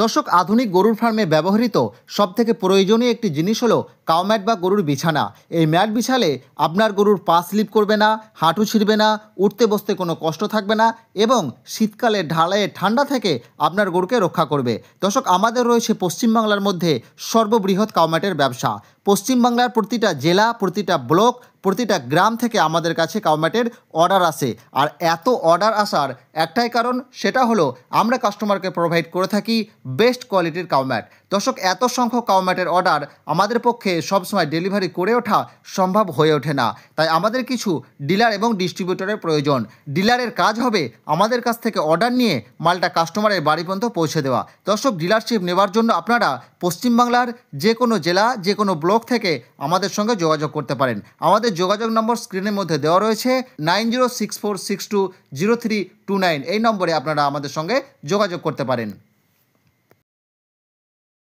দর্শক, আধুনিক গরুর ফার্মে ব্যবহৃত সবথেকে প্রয়োজনীয় একটি জিনিস হলো কাউ ম্যাট বা গরুর বিছানা। এই ম্যাট বিছালে আপনার গরুর পা স্লিপ করবে না, হাঁটু ছিঁড়বে না, উঠতে বসতে কোনো কষ্ট থাকবে না এবং শীতকালে ঢালায়ে ঠান্ডা থেকে আপনার গরুকে রক্ষা করবে। দর্শক, আমাদের রয়েছে পশ্চিমবাংলার মধ্যে সর্ববৃহৎ কাউ ম্যাটের ব্যবসা। পশ্চিমবাংলার প্রতিটা জেলা, প্রতিটা ব্লক, প্রতিটা গ্রাম থেকে আমাদের কাছে কাউ ম্যাটের অর্ডার আসে। আর এত অর্ডার আসার একটাই কারণ, সেটা হলো আমরা কাস্টমারকে প্রোভাইড করে থাকি বেস্ট কোয়ালিটির কাউ ম্যাট। দর্শক, এত সংখ্যক কাউ ম্যাটের অর্ডার আমাদের পক্ষে সবসময় ডেলিভারি করে ওঠা সম্ভব হয়ে ওঠে না। তাই আমাদের কিছু ডিলার এবং ডিস্ট্রিবিউটরের প্রয়োজন। ডিলারের কাজ হবে আমাদের কাছ থেকে অর্ডার নিয়ে মালটা কাস্টমারের বাড়ি পর্যন্ত পৌঁছে দেওয়া। দর্শক, ডিলারশিপ নেওয়ার জন্য আপনারা পশ্চিমবাংলার যে কোনো জেলা, যে কোনো ব্লক থেকে আমাদের সঙ্গে যোগাযোগ করতে পারেন। আমাদের যোগাযোগ নম্বর স্ক্রিনের মধ্যে দেওয়া রয়েছে 9064620329। এই নম্বরে আপনারা আমাদের সঙ্গে যোগাযোগ করতে পারেন।